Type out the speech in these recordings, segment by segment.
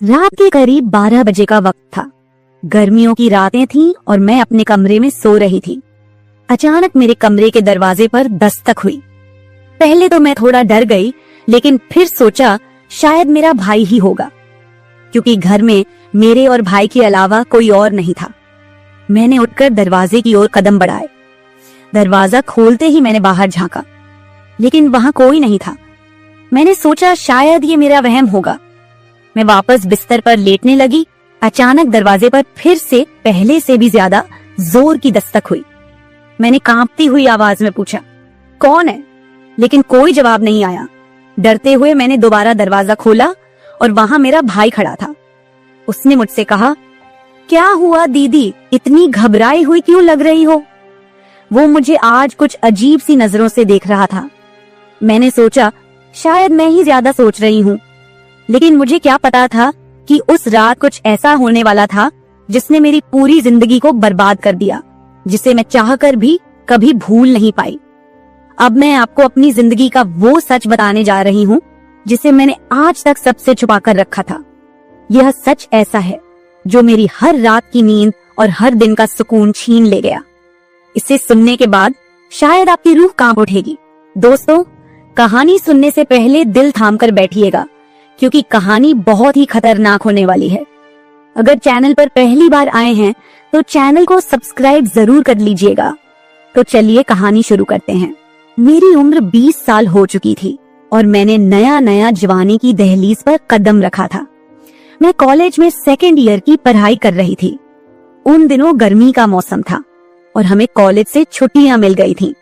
रात के करीब 12 बजे का वक्त था। गर्मियों की रातें थीं और मैं अपने कमरे में सो रही थी। अचानक मेरे कमरे के दरवाजे पर दस्तक हुई। पहले तो मैं थोड़ा डर गई, लेकिन फिर सोचा शायद मेरा भाई ही होगा, क्योंकि घर में मेरे और भाई के अलावा कोई और नहीं था। मैंने उठकर दरवाजे की ओर कदम बढ़ाए। दरवाजा खोलते ही मैंने बाहर झांका, लेकिन वहां कोई नहीं था। मैंने सोचा शायद ये मेरा वहम होगा। मैं वापस बिस्तर पर लेटने लगी। अचानक दरवाजे पर फिर से पहले से भी ज्यादा जोर की दस्तक हुई। मैंने कांपती हुई आवाज में पूछा, कौन है? लेकिन कोई जवाब नहीं आया। डरते हुए मैंने दोबारा दरवाजा खोला और वहां मेरा भाई खड़ा था। उसने मुझसे कहा, क्या हुआ दीदी, इतनी घबराई हुई क्यों लग रही हो? वो मुझे आज कुछ अजीब सी नजरों से देख रहा था। मैंने सोचा शायद मैं ही ज्यादा सोच रही हूँ, लेकिन मुझे क्या पता था कि उस रात कुछ ऐसा होने वाला था जिसने मेरी पूरी जिंदगी को बर्बाद कर दिया, जिसे मैं चाहकर भी कभी भूल नहीं पाई। अब मैं आपको अपनी जिंदगी का वो सच बताने जा रही हूँ जिसे मैंने आज तक सबसे छुपा कर रखा था। यह सच ऐसा है जो मेरी हर रात की नींद और हर दिन का सुकून छीन ले गया। इसे सुनने के बाद शायद आपकी रूह कांप उठेगी। दोस्तों, कहानी सुनने से पहले दिल थाम कर बैठिएगा, क्योंकि कहानी बहुत ही खतरनाक होने वाली है। अगर चैनल पर पहली बार आए हैं तो चैनल को सब्सक्राइब जरूर कर लीजिएगा। तो चलिए कहानी शुरू करते हैं। मेरी उम्र 20 साल हो चुकी थी और मैंने नया नया जवानी की दहलीज पर कदम रखा था। मैं कॉलेज में सेकेंड ईयर की पढ़ाई कर रही थी। उन दिनों गर्मी का मौसम था और हमें कॉलेज से छुट्टियां मिल गई थीं।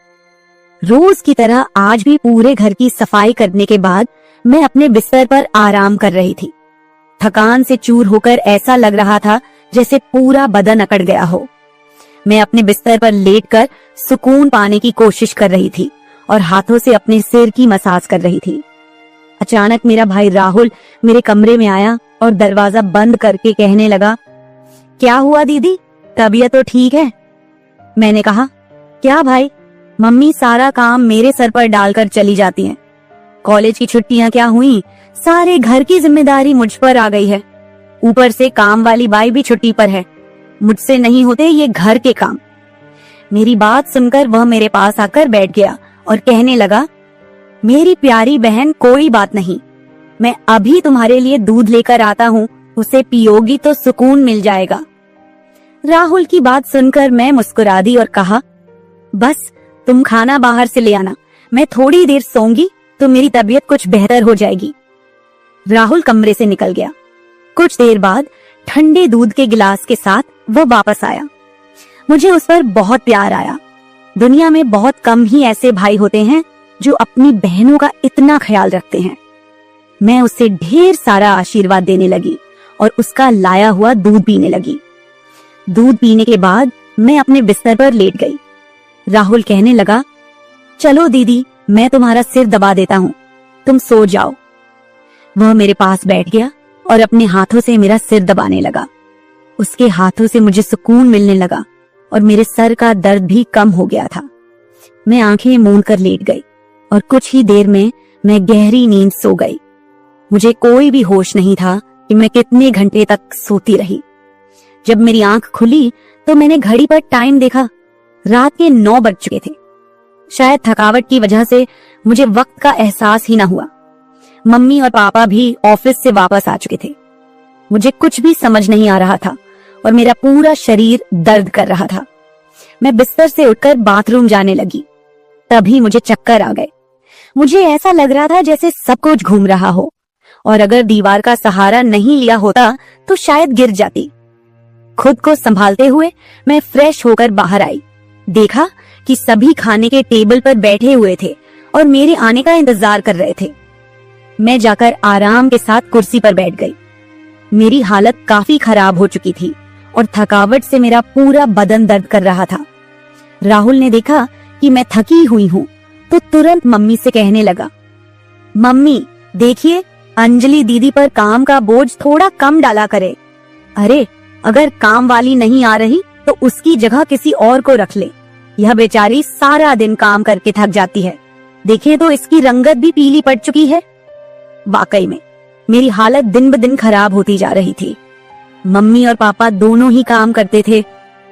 रोज की तरह आज भी पूरे घर की सफाई करने के बाद मैं अपने बिस्तर पर आराम कर रही थी। थकान से चूर होकर ऐसा लग रहा था जैसे पूरा बदन अकड़ गया हो। मैं अपने बिस्तर पर लेटकर सुकून पाने की कोशिश कर रही थी और हाथों से अपने सिर की मसाज कर रही थी। अचानक मेरा भाई राहुल मेरे कमरे में आया और दरवाजा बंद करके कहने लगा, क्या हुआ दीदी, तबीयत तो ठीक है? मैंने कहा, क्या भाई, मम्मी सारा काम मेरे सर पर डालकर चली जाती हैं। कॉलेज की छुट्टियां क्या हुई, सारे घर की जिम्मेदारी मुझ पर आ गई है। ऊपर से काम वाली बाई भी छुट्टी पर है। मुझसे नहीं होते ये घर के काम। मेरी बात सुनकर वह मेरे पास आकर बैठ गया और कहने लगा, मेरी प्यारी बहन, कोई बात नहीं, मैं अभी तुम्हारे लिए दूध लेकर आता हूँ, उसे पियोगी तो सुकून मिल जाएगा। राहुल की बात सुनकर मैं मुस्कुरा दी और कहा, बस तुम खाना बाहर से ले आना, मैं थोड़ी देर सोऊंगी तो मेरी तबीयत कुछ बेहतर हो जाएगी। राहुल कमरे से निकल गया। कुछ देर बाद ठंडे दूध के गिलास के साथ वह वापस आया। मुझे उस पर बहुत प्यार आया। दुनिया में बहुत कम ही ऐसे भाई होते हैं जो अपनी बहनों का इतना ख्याल रखते हैं। मैं उससे ढेर सारा आशीर्वाद देने लगी और उसका लाया हुआ दूध पीने लगी। दूध पीने के बाद मैं अपने बिस्तर पर लेट गई। राहुल कहने लगा, चलो दीदी, मैं तुम्हारा सिर दबा देता हूँ, तुम सो जाओ। वह मेरे पास बैठ गया और अपने हाथों से मेरा सिर दबाने लगा। उसके हाथों से मुझे सुकून मिलने लगा और मेरे सर का दर्द भी कम हो गया था। मैं आंखें मूंद कर लेट गई और कुछ ही देर में मैं गहरी नींद सो गई। मुझे कोई भी होश नहीं था कि मैं कितने घंटे तक सोती रही। जब मेरी आंख खुली तो मैंने घड़ी पर टाइम देखा। रात के 9 बज चुके थे। शायद थकावट की वजह से मुझे वक्त का एहसास ही न हुआ। मम्मी और पापा भी ऑफिस से वापस आ चुके थे। मुझे कुछ भी समझ नहीं आ रहा था और मेरा पूरा शरीर दर्द कर रहा था। मैं बिस्तर से उठकर बाथरूम जाने लगी। तभी मुझे चक्कर आ गए। मुझे ऐसा लग रहा था जैसे सब कुछ घूम रहा हो और अगर दीवार का सहारा नहीं लिया होता तो शायद गिर जाती। खुद को संभालते हुए मैं फ्रेश होकर बाहर आई। देखा कि सभी खाने के टेबल पर बैठे हुए थे और मेरे आने का इंतजार कर रहे थे। मैं जाकर आराम के साथ कुर्सी पर बैठ गई। मेरी हालत काफी खराब हो चुकी थी और थकावट से मेरा पूरा बदन दर्द कर रहा था। राहुल ने देखा कि मैं थकी हुई हूँ तो तुरंत मम्मी से कहने लगा, मम्मी देखिए, अंजलि दीदी पर काम का बोझ थोड़ा कम डाला करे। अरे, अगर काम वाली नहीं आ रही तो उसकी जगह किसी और को रख ले। यह बेचारी सारा दिन काम करके थक जाती है। देखें तो इसकी रंगत भी पीली पड़ चुकी है। वाकई में मेरी हालत दिन ब दिन खराब होती जा रही थी। मम्मी और पापा दोनों ही काम करते थे,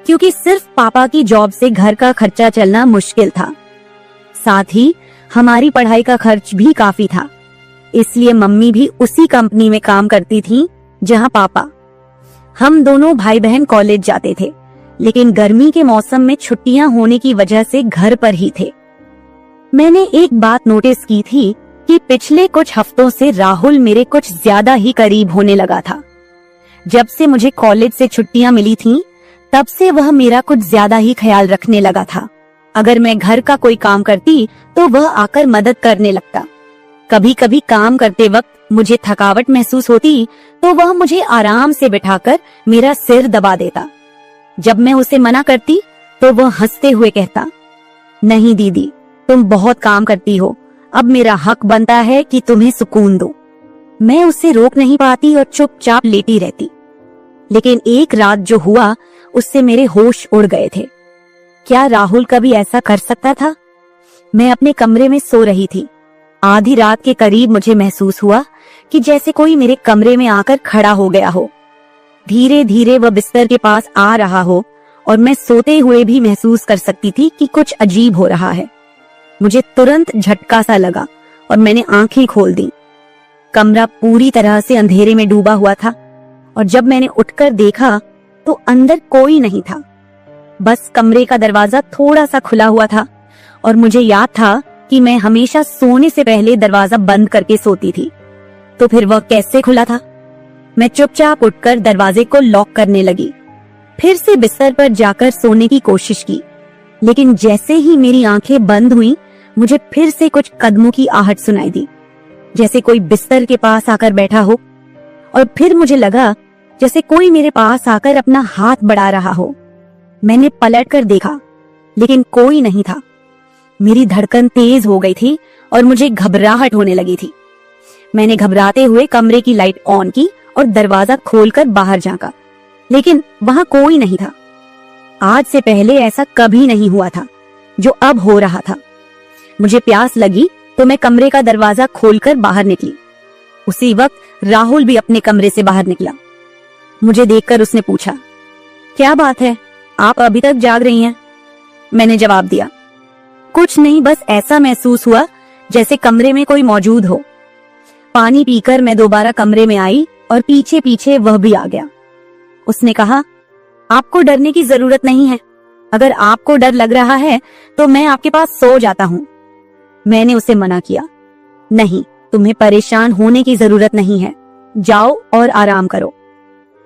क्योंकि सिर्फ पापा की जॉब से घर का खर्चा चलना मुश्किल था। साथ ही हमारी पढ़ाई का खर्च भी काफी था, इसलिए मम्मी भी उसी कंपनी में काम करती थी जहां पापा। हम दोनों भाई बहन कॉलेज जाते थे, लेकिन गर्मी के मौसम में छुट्टियां होने की वजह से घर पर ही थे। मैंने एक बात नोटिस की थी कि पिछले कुछ हफ्तों से राहुल मेरे कुछ ज्यादा ही करीब होने लगा था। जब से मुझे कॉलेज से छुट्टियां मिली थीं, तब से वह मेरा कुछ ज्यादा ही ख्याल रखने लगा था। अगर मैं घर का कोई काम करती तो वह आकर मदद करने लगता। कभी कभी काम करते वक्त मुझे थकावट महसूस होती तो वह मुझे आराम से बिठाकर मेरा सिर दबा देता। जब मैं उसे मना करती तो वह हंसते हुए कहता, नहीं दीदी, तुम बहुत काम करती हो, अब मेरा हक बनता है कि तुम्हें सुकून दो। मैं उसे रोक नहीं पाती और चुपचाप लेटी रहती। लेकिन एक रात जो हुआ, उससे मेरे होश उड़ गए थे। क्या राहुल कभी ऐसा कर सकता था? मैं अपने कमरे में सो रही थी। आधी रात के करीब मुझे महसूस हुआ कि जैसे कोई मेरे कमरे में आकर खड़ा हो गया हो। धीरे धीरे वह बिस्तर के पास आ रहा हो और मैं सोते हुए भी महसूस कर सकती थी कि कुछ अजीब हो रहा है। मुझे तुरंत झटका सा लगा और मैंने आंखें खोल दी। कमरा पूरी तरह से अंधेरे में डूबा हुआ था और जब मैंने उठकर देखा तो अंदर कोई नहीं था। बस कमरे का दरवाजा थोड़ा सा खुला हुआ था और मुझे याद था कि मैं हमेशा सोने से पहले दरवाजा बंद करके सोती थी। तो फिर वह कैसे खुला था? मैं चुपचाप उठकर दरवाजे को लॉक करने लगी। फिर से बिस्तर पर जाकर सोने की कोशिश की, लेकिन जैसे ही मेरी आंखें बंद हुईं, मुझे फिर से कुछ कदमों की आहट सुनाई दी, जैसे कोई बिस्तर के पास आकर बैठा हो। और फिर मुझे लगा जैसे कोई मेरे पास आकर अपना हाथ बढ़ा रहा हो। मैंने पलट कर देखा, लेकिन कोई नहीं था। मेरी धड़कन तेज हो गई थी और मुझे घबराहट होने लगी थी। मैंने घबराते हुए कमरे की लाइट ऑन की और दरवाजा खोलकर बाहर झांका, लेकिन वहां कोई नहीं था। आज से पहले ऐसा कभी नहीं हुआ था जो अब हो रहा था। मुझे प्यास लगी तो मैं कमरे का दरवाजा खोलकर बाहर निकली। उसी वक्त राहुल भी अपने कमरे से बाहर निकला। मुझे देखकर उसने पूछा, क्या बात है, आप अभी तक जाग रही हैं? मैंने जवाब दिया, कुछ नहीं, बस ऐसा महसूस हुआ जैसे कमरे में कोई मौजूद हो। पानी पीकर मैं दोबारा कमरे में आई और पीछे पीछे वह भी आ गया। उसने कहा, आपको डरने की जरूरत नहीं है। अगर आपको डर लग रहा है तो मैं आपके पास सो जाता हूँ। मैंने उसे मना किया, नहीं, तुम्हें परेशान होने की जरूरत नहीं है, जाओ और आराम करो।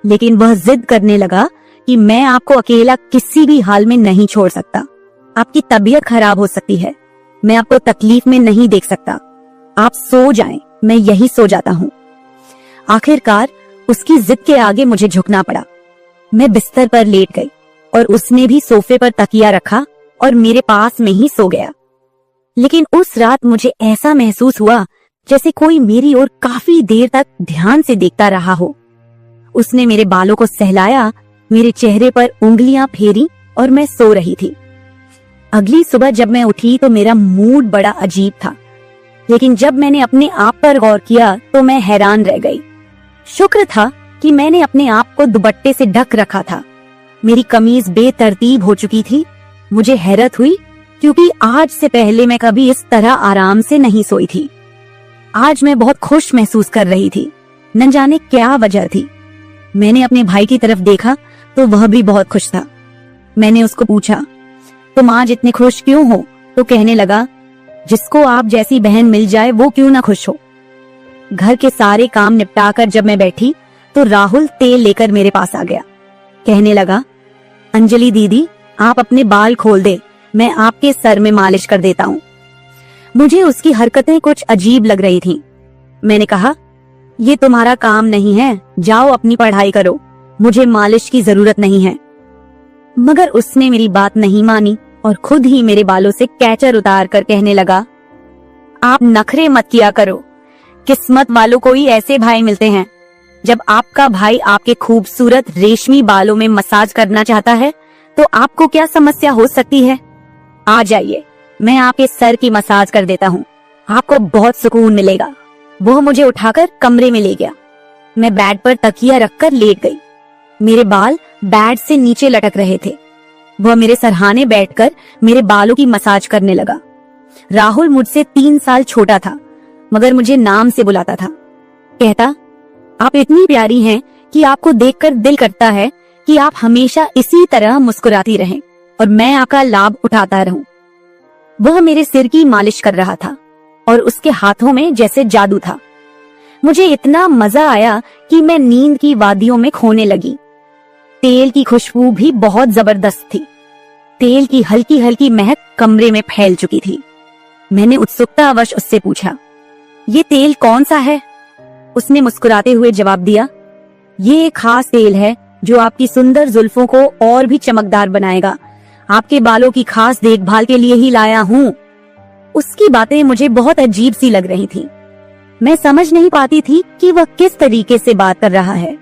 लेकिन वह जिद करने लगा कि मैं आपको अकेला किसी भी हाल में नहीं छोड़ सकता। आपकी तबीयत खराब हो सकती है, मैं आपको तकलीफ में नहीं देख सकता। आप सो जाएं, मैं यही सो जाता हूँ। आखिरकार उसकी जिद के आगे मुझे झुकना पड़ा। मैं बिस्तर पर लेट गई और उसने भी सोफे पर तकिया रखा और मेरे पास में ही सो गया। लेकिन उस रात मुझे ऐसा महसूस हुआ जैसे कोई मेरी ओर काफी देर तक ध्यान से देखता रहा हो। उसने मेरे बालों को सहलाया, मेरे चेहरे पर उंगलियां फेरी और मैं सो रही थी। अगली सुबह जब मैं उठी तो मेरा मूड बड़ा अजीब था, लेकिन जब मैंने अपने आप पर गौर किया तो मैं हैरान रह गई। शुक्र था कि मैंने अपने आप को दुपट्टे से ढक रखा था। मेरी कमीज बेतरतीब हो चुकी थी। मुझे हैरत हुई क्योंकि आज से पहले मैं कभी इस तरह आराम से नहीं सोई थी। आज मैं बहुत खुश महसूस कर रही थी, न जाने क्या वजह थी। मैंने अपने भाई की तरफ देखा तो वह भी बहुत खुश था। मैंने उसको पूछा, तुम आज इतने खुश क्यों हो? तो कहने लगा, जिसको आप जैसी बहन मिल जाए वो क्यों ना खुश हो। घर के सारे काम निपटाकर जब मैं बैठी तो राहुल तेल लेकर मेरे पास आ गया। कहने लगा, अंजलि दीदी, आप अपने बाल खोल दे, मैं आपके सर में मालिश कर देता हूँ। मुझे उसकी हरकतें कुछ अजीब लग रही थीं। मैंने कहा, ये तुम्हारा काम नहीं है, जाओ अपनी पढ़ाई करो, मुझे मालिश की जरूरत नहीं है। मगर उसने मेरी बात नहीं मानी और खुद ही मेरे बालों से कैचर उतार कर कहने लगा, आप नखरे मत किया करो, किस्मत वालों को ही ऐसे भाई मिलते हैं। जब आपका भाई आपके खूबसूरत रेशमी बालों में मसाज करना चाहता है तो आपको क्या समस्या हो सकती है? आ जाइए, मैं आपके सर की मसाज कर देता हूँ, आपको बहुत सुकून मिलेगा। वो मुझे उठाकर कमरे में ले गया। मैं बेड पर तकिया रखकर लेट गई। मेरे बाल बेड से नीचे लटक रहे थे। वह मेरे सरहाने बैठकर मेरे बालों की मसाज करने लगा। राहुल मुझसे 3 साल छोटा था, मगर मुझे नाम से बुलाता था। कहता, आप इतनी प्यारी हैं कि आपको देखकर दिल करता है कि आप हमेशा इसी तरह मुस्कुराती रहें और मैं आपका लाभ उठाता रहूं। वह मेरे सिर की मालिश कर रहा था और उसके हाथों में जैसे जादू था। मुझे इतना मजा आया कि मैं नींद की वादियों में खोने लगी। तेल की खुशबू भी बहुत जबरदस्त थी। तेल की हल्की हल्की महक कमरे में फैल चुकी थी। मैंने उत्सुकतावश उससे पूछा, ये तेल कौन सा है? उसने मुस्कुराते हुए जवाब दिया, ये एक खास तेल है जो आपकी सुंदर जुल्फों को और भी चमकदार बनाएगा। आपके बालों की खास देखभाल के लिए ही लाया हूँ। उसकी बातें मुझे बहुत अजीब सी लग रही थी। मैं समझ नहीं पाती थी कि वह किस तरीके से बात कर रहा है।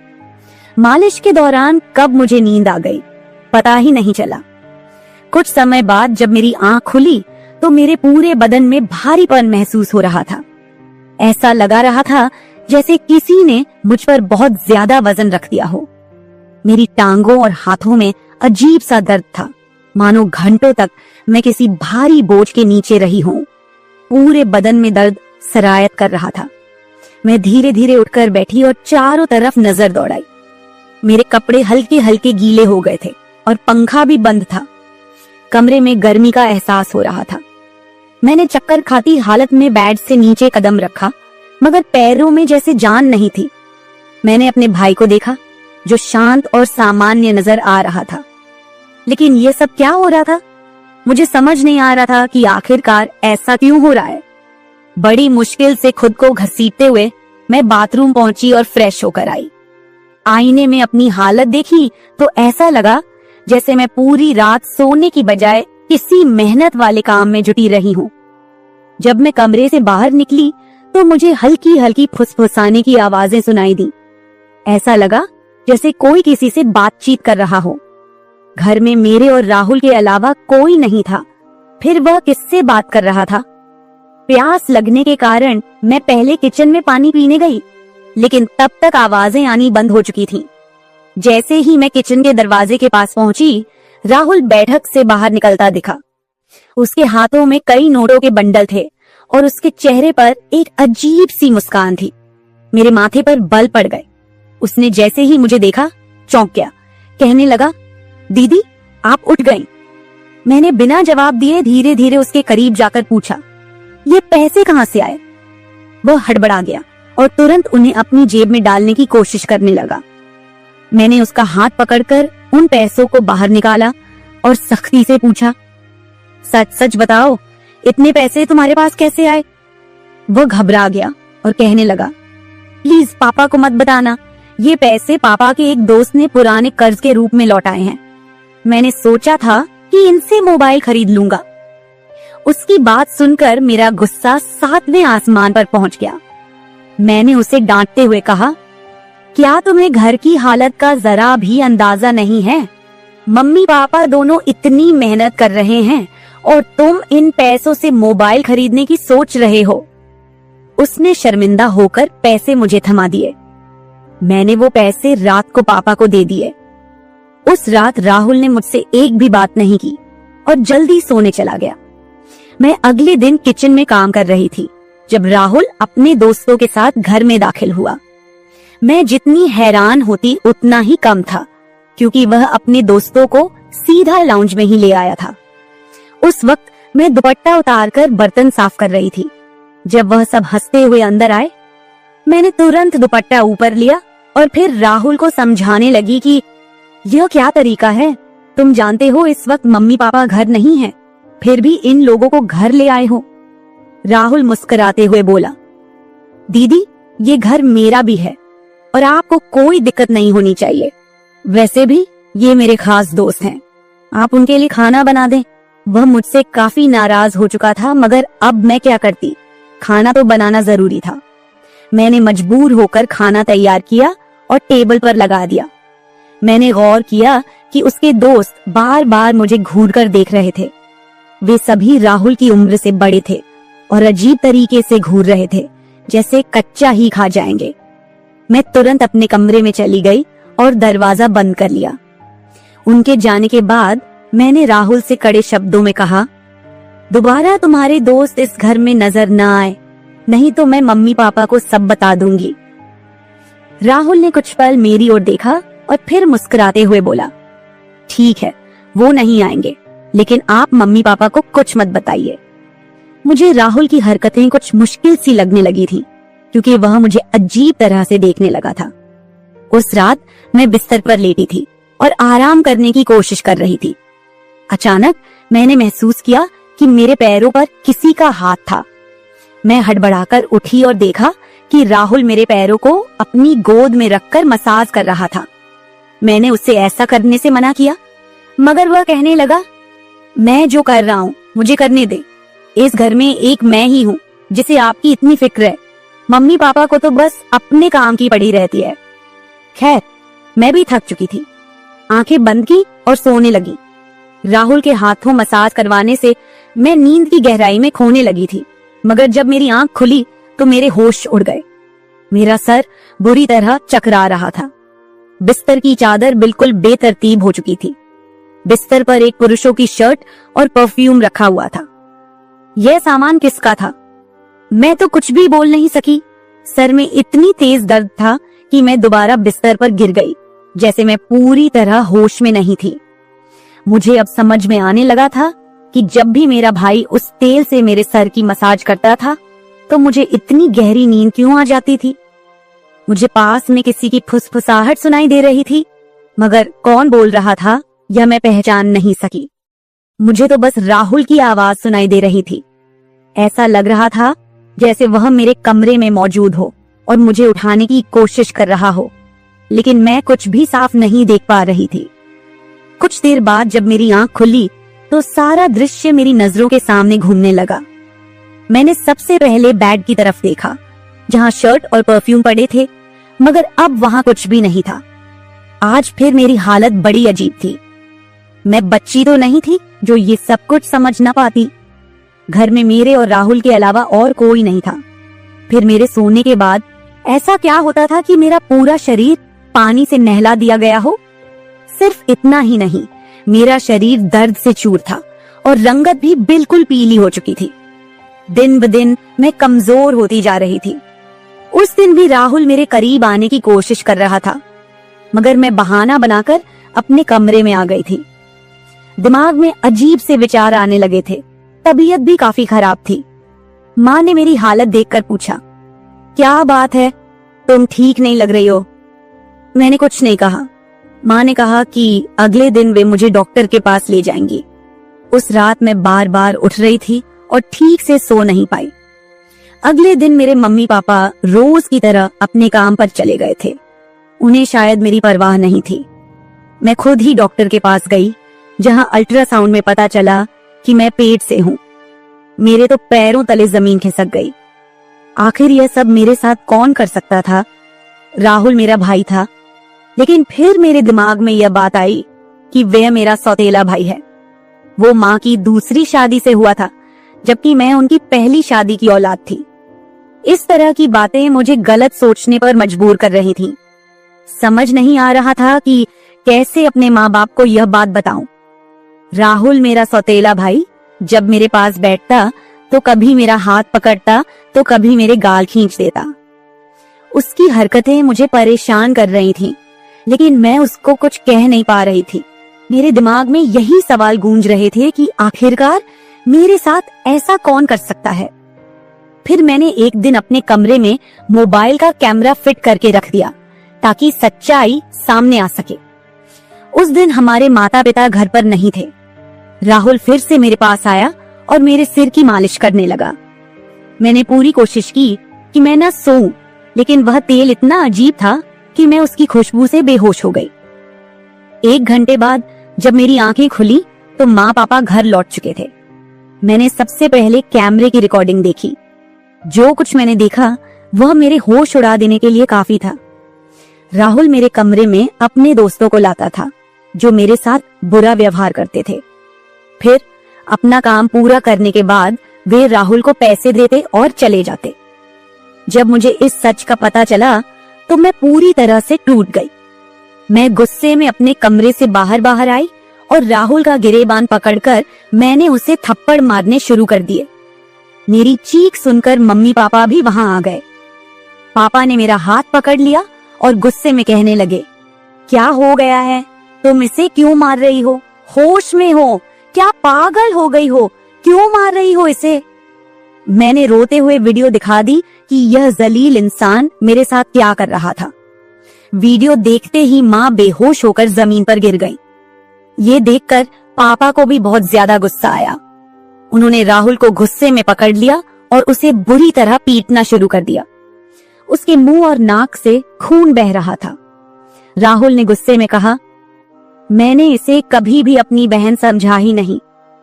मालिश के दौरान कब मुझे नींद आ गई, पता ही नहीं चला। कुछ समय बाद जब मेरी आंख खुली तो मेरे पूरे बदन में भारीपन महसूस हो रहा था। ऐसा लगा रहा था जैसे किसी ने मुझ पर बहुत ज्यादा वजन रख दिया हो। मेरी टांगों और हाथों में अजीब सा दर्द था, मानो घंटों तक मैं किसी भारी बोझ के नीचे रही हूँ। पूरे बदन में दर्द सरायत कर रहा था। मैं धीरे धीरे उठकर बैठी और चारों तरफ नजर दौड़ाई। मेरे कपड़े हल्के हल्के गीले हो गए थे और पंखा भी बंद था। कमरे में गर्मी का एहसास हो रहा था। मैंने चक्कर खाती हालत में बेड से नीचे कदम रखा, मगर पैरों में जैसे जान नहीं थी। मैंने अपने भाई को देखा जो शांत और सामान्य नजर आ रहा था। लेकिन ये सब क्या हो रहा था? मुझे समझ नहीं आ रहा था कि आखिरकार ऐसा क्यों हो रहा है। बड़ी मुश्किल से खुद को घसीटते हुए मैं बाथरूम पहुंची और फ्रेश होकर आई। आईने में अपनी हालत देखी तो ऐसा लगा जैसे मैं पूरी रात सोने की बजाय किसी मेहनत वाले काम में जुटी रही हूँ। जब मैं कमरे से बाहर निकली तो मुझे हल्की हल्की फुसफुसाने की आवाजें सुनाई दी। ऐसा लगा जैसे कोई किसी से बातचीत कर रहा हो। घर में मेरे और राहुल के अलावा कोई नहीं था। फिर वह किससे बात कर रहा था? प्यास लगने के कारण मैं पहले किचन में पानी पीने गई, लेकिन तब तक आवाजें आनी बंद हो चुकी थीं। जैसे ही मैं किचन के दरवाजे के पास पहुंची, राहुल बैठक से बाहर निकलता दिखा। उसके हाथों में कई नोटों के बंडल थे और उसके चेहरे पर एक अजीब सी मुस्कान थी। मेरे माथे पर बल पड़ गए। उसने जैसे ही मुझे देखा चौंक गया। कहने लगा, दीदी आप उठ गईं। मैंने बिना जवाब दिए धीरे धीरे उसके करीब जाकर पूछा, ये पैसे कहाँ से आए? वह हड़बड़ा गया और तुरंत उन्हें अपनी जेब में डालने की कोशिश करने लगा। मैंने उसका हाथ पकड़कर उन पैसों को बाहर निकाला और सख्ती से पूछा, सच सच बताओ, इतने पैसे तुम्हारे पास कैसे आए? वह घबरा गया और कहने लगा, प्लीज पापा को मत बताना। ये पैसे पापा के एक दोस्त ने पुराने कर्ज के रूप में लौटाए हैं। मैंने सोचा था कि इनसे मोबाइल खरीद लूंगा। उसकी बात सुनकर मेरा गुस्सा 7वें आसमान पर पहुंच गया। मैंने उसे डांटते हुए कहा, क्या तुम्हें घर की हालत का जरा भी अंदाजा नहीं है? मम्मी पापा दोनों इतनी मेहनत कर रहे हैं और तुम इन पैसों से मोबाइल खरीदने की सोच रहे हो। उसने शर्मिंदा होकर पैसे मुझे थमा दिए। मैंने वो पैसे रात को पापा को दे दिए। उस रात राहुल ने मुझसे एक भी बात नहीं की और जल्दी सोने चला गया। मैं अगले दिन किचन में काम कर रही थी जब राहुल अपने दोस्तों के साथ घर में दाखिल हुआ। मैं जितनी हैरान होती उतना ही कम था, क्योंकि वह अपने दोस्तों को सीधा लाउंज में ही ले आया था। उस वक्त मैं दुपट्टा उतारकर बर्तन साफ कर रही थी। जब वह सब हंसते हुए अंदर आए, मैंने तुरंत दुपट्टा ऊपर लिया और फिर राहुल को समझाने लगी कि यह क्या तरीका है? तुम जानते हो इस वक्त मम्मी पापा घर नहीं हैं, फिर भी इन लोगों को घर ले आए हो। राहुल मुस्कुराते हुए बोला, दीदी ये घर मेरा भी है और आपको कोई दिक्कत नहीं होनी चाहिए। वैसे भी ये मेरे खास दोस्त हैं, आप उनके लिए खाना बना दें। वह मुझसे काफी नाराज हो चुका था, मगर अब मैं क्या करती? खाना तो बनाना जरूरी था। मैंने मजबूर होकर खाना तैयार किया और टेबल पर लगा दिया। मैंने गौर किया कि उसके दोस्त बार बार मुझे घूरकर देख रहे थे। वे सभी राहुल की उम्र से बड़े थे और अजीब तरीके से घूर रहे थे, जैसे कच्चा ही खा जाएंगे। मैं तुरंत अपने कमरे में चली गई और दरवाजा बंद कर लिया। उनके जाने के बाद मैंने राहुल से कड़े शब्दों में कहा, दोबारा तुम्हारे दोस्त इस घर में नजर न आए, नहीं तो मैं मम्मी पापा को सब बता दूंगी। राहुल ने कुछ पल मेरी ओर देखा और फिर मुस्कुराते हुए बोला, ठीक है, वो नहीं आएंगे, लेकिन आप मम्मी पापा को कुछ मत बताइए। मुझे राहुल की हरकतें कुछ मुश्किल सी लगने लगी थी, क्योंकि वह मुझे अजीब तरह से देखने लगा था। उस रात मैं बिस्तर पर लेटी थी और आराम करने की कोशिश कर रही थी। अचानक मैंने महसूस किया कि मेरे पैरों पर किसी का हाथ था। मैं हड़बड़ाकर उठी और देखा कि राहुल मेरे पैरों को अपनी गोद में रखकर मसाज कर रहा था। मैंने उससे ऐसा करने से मना किया, मगर वह कहने लगा, मैं जो कर रहा हूँ मुझे करने दे। इस घर में एक मैं ही हूँ जिसे आपकी इतनी फिक्र है। मम्मी पापा को तो बस अपने काम की पड़ी रहती है। खैर, मैं भी थक चुकी थी। आंखें बंद की और सोने लगी। राहुल के हाथों मसाज करवाने से मैं नींद की गहराई में खोने लगी थी, मगर जब मेरी आंख खुली तो मेरे होश उड़ गए। मेरा सर बुरी तरह चकरा रहा था। बिस्तर की चादर बिल्कुल बेतरतीब हो चुकी थी। बिस्तर पर एक पुरुषों की शर्ट और परफ्यूम रखा हुआ था। यह सामान किसका था? मैं तो कुछ भी बोल नहीं सकी। सर में इतनी तेज दर्द था कि मैं दोबारा बिस्तर पर गिर गई, जैसे मैं पूरी तरह होश में नहीं थी। मुझे अब समझ में आने लगा था कि जब भी मेरा भाई उस तेल से मेरे सर की मसाज करता था तो मुझे इतनी गहरी नींद क्यों आ जाती थी। मुझे पास में किसी की फुसफुसाहट सुनाई दे रही थी, मगर कौन बोल रहा था यह मैं पहचान नहीं सकी। मुझे तो बस राहुल की आवाज सुनाई दे रही थी। ऐसा लग रहा था जैसे वह मेरे कमरे में मौजूद हो और मुझे उठाने की कोशिश कर रहा हो, लेकिन मैं कुछ भी साफ नहीं देख पा रही थी। कुछ देर बाद जब मेरी आंख खुली तो सारा दृश्य मेरी नजरों के सामने घूमने लगा। मैंने सबसे पहले बेड की तरफ देखा, जहां शर्ट और परफ्यूम पड़े थे, मगर अब वहां कुछ भी नहीं था। आज फिर मेरी हालत बड़ी अजीब थी। मैं बच्ची तो नहीं थी जो ये सब कुछ समझ ना पाती। घर में मेरे और राहुल के अलावा और कोई नहीं था। फिर मेरे सोने के बाद ऐसा क्या होता था कि मेरा पूरा शरीर पानी से नहला दिया गया हो। सिर्फ इतना ही नहीं, मेरा शरीर दर्द से चूर था और रंगत भी बिल्कुल पीली हो चुकी थी। दिन ब दिन मैं कमजोर होती जा रही थी। उस दिन भी राहुल मेरे करीब आने की कोशिश कर रहा था, मगर मैं बहाना बनाकर अपने कमरे में आ गई थी। दिमाग में अजीब से विचार आने लगे थे। तबीयत भी काफी खराब थी। माँ ने मेरी हालत देखकर पूछा, क्या बात है, तुम ठीक नहीं लग रही हो। मैंने कुछ नहीं कहा। माँ ने कहा कि अगले दिन वे मुझे डॉक्टर के पास ले जाएंगी। उस रात मैं बार बार उठ रही थी और ठीक से सो नहीं पाई। अगले दिन मेरे मम्मी पापा रोज की तरह अपने काम पर चले गए थे। उन्हें शायद मेरी परवाह नहीं थी। मैं खुद ही डॉक्टर के पास गई, जहां अल्ट्रासाउंड में पता चला कि मैं पेट से हूं। मेरे तो पैरों तले जमीन खिसक गई। आखिर यह सब मेरे साथ कौन कर सकता था? राहुल मेरा भाई था, लेकिन फिर मेरे दिमाग में यह बात आई कि वह मेरा सौतेला भाई है। वो माँ की दूसरी शादी से हुआ था, जबकि मैं उनकी पहली शादी की औलाद थी। इस तरह की बातें मुझे गलत सोचने पर मजबूर कर रही थीं। समझ नहीं आ रहा था कि कैसे अपने माँ बाप को यह बात बताऊं। राहुल मेरा सौतेला भाई जब मेरे पास बैठता तो कभी मेरा हाथ पकड़ता तो कभी मेरे गाल खींच देता। उसकी हरकतें मुझे परेशान कर रही थीं, लेकिन मैं उसको कुछ कह नहीं पा रही थी। मेरे दिमाग में यही सवाल गूंज रहे थे कि आखिरकार मेरे साथ ऐसा कौन कर सकता है। फिर मैंने एक दिन अपने कमरे में मोबाइल का कैमरा फिट करके रख दिया ताकि सच्चाई सामने आ सके। उस दिन हमारे माता पिता घर पर नहीं थे। राहुल फिर से मेरे पास आया और मेरे सिर की मालिश करने लगा। मैंने पूरी कोशिश की कि मैं न सोऊं, लेकिन वह तेल इतना अजीब था कि मैं उसकी खुशबू से बेहोश हो गई। 1 घंटे बाद जब मेरी आंखें खुली तो माँ पापा घर लौट चुके थे। मैंने सबसे पहले कैमरे की रिकॉर्डिंग देखी। जो कुछ मैंने देखा वह मेरे होश उड़ा देने के लिए काफी था। राहुल मेरे कमरे में अपने दोस्तों को लाता था जो मेरे साथ बुरा व्यवहार करते थे। फिर अपना काम पूरा करने के बाद वे राहुल को पैसे देते और चले जाते। जब मुझे इस सच का पता चला तो मैं पूरी तरह से टूट गई। मैं गुस्से में अपने कमरे से बाहर आई और राहुल का गिरेबान पकड़कर मैंने उसे थप्पड़ मारने शुरू कर दिए। मेरी चीख सुनकर मम्मी पापा भी वहां आ गए। पापा ने मेरा हाथ पकड़ लिया और गुस्से में कहने लगे, क्या हो गया है? तुम इसे क्यों मार रही हो? होश में हो? क्या पागल हो गई हो? क्यों मार रही हो इसे? मैंने रोते हुए वीडियो दिखा दी कि यह जलील इंसान मेरे साथ क्या कर रहा था। वीडियो देखते ही माँ बेहोश होकर जमीन पर गिर गई। ये देखकर पापा को भी बहुत ज्यादा गुस्सा आया। उन्होंने राहुल को गुस्से में पकड़ लिया और उसे बुरी तरह पीटना शुरू कर दिया। उसके मुंह और नाक से खून बह रहा था। राहुल ने गुस्से में कहा, मैंने इसे कभी भी अपनी बहन समझा ही नहीं।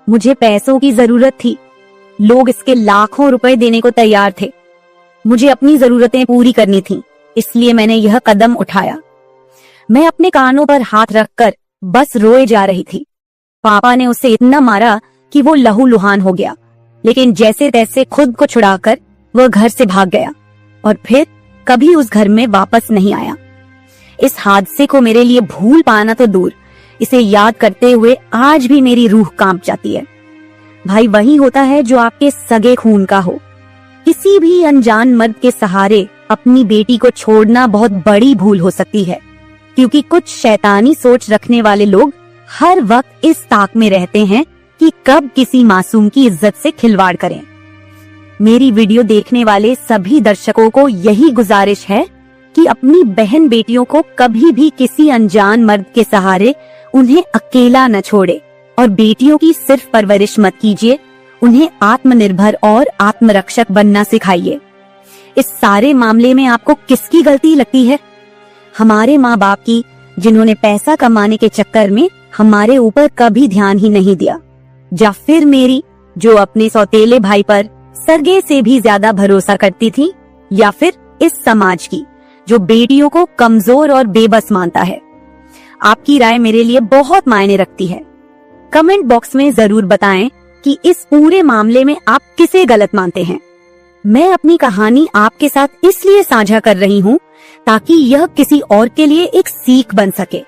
मुझे पैसों की जरूरत थी। लोग इसके लाखों रुपए देने को तैयार थे। मुझे अपनी जरूरतें पूरी करनी थी, इसलिए मैंने यह कदम उठाया। मैं अपने कानों पर हाथ रखकर बस रोए जा रही थी। पापा ने उसे इतना मारा कि वो लहूलुहान हो गया, लेकिन जैसे तैसे खुद को छुड़ाकर वह घर से भाग गया और फिर कभी उस घर में वापस नहीं आया। इस हादसे को मेरे लिए भूल पाना तो दूर, इसे याद करते हुए आज भी मेरी रूह कांप जाती है। भाई वही होता है जो आपके सगे खून का हो। किसी भी अनजान मर्द के सहारे अपनी बेटी को छोड़ना बहुत बड़ी भूल हो सकती है, क्योंकि कुछ शैतानी सोच रखने वाले लोग हर वक्त इस ताक में रहते हैं कि कब किसी मासूम की इज्जत से खिलवाड़ करें। मेरी वीडियो देखने वाले सभी दर्शकों को यही गुजारिश है कि अपनी बहन बेटियों को कभी भी किसी अनजान मर्द के सहारे उन्हें अकेला न छोड़े और बेटियों की सिर्फ परवरिश मत कीजिए, उन्हें आत्मनिर्भर और आत्मरक्षक बनना सिखाइए। इस सारे मामले में आपको किसकी गलती लगती है? हमारे माँ बाप की, जिन्होंने पैसा कमाने के चक्कर में हमारे ऊपर कभी ध्यान ही नहीं दिया, या फिर मेरी, जो अपने सौतेले भाई पर सरगे से भी ज्यादा भरोसा करती थी, या फिर इस समाज की, जो बेटियों को कमजोर और बेबस मानता है। आपकी राय मेरे लिए बहुत मायने रखती है। कमेंट बॉक्स में जरूर बताएं कि इस पूरे मामले में आप किसे गलत मानते हैं। मैं अपनी कहानी आपके साथ इसलिए साझा कर रही हूँ ताकि यह किसी और के लिए एक सीख बन सके।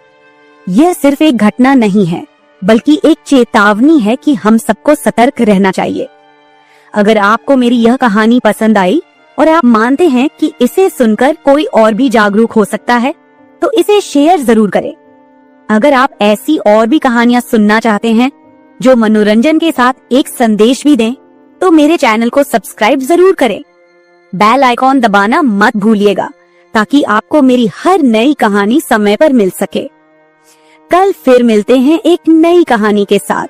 यह सिर्फ एक घटना नहीं है, बल्कि एक चेतावनी है कि हम सबको सतर्क रहना चाहिए। अगर आपको मेरी यह कहानी पसंद आई और आप मानते हैं कि इसे सुनकर कोई और भी जागरूक हो सकता है, तो इसे शेयर जरूर करें। अगर आप ऐसी और भी कहानियां सुनना चाहते हैं जो मनोरंजन के साथ एक संदेश भी दें, तो मेरे चैनल को सब्सक्राइब जरूर करें। बेल आइकॉन दबाना मत भूलिएगा ताकि आपको मेरी हर नई कहानी समय पर मिल सके। कल फिर मिलते हैं एक नई कहानी के साथ।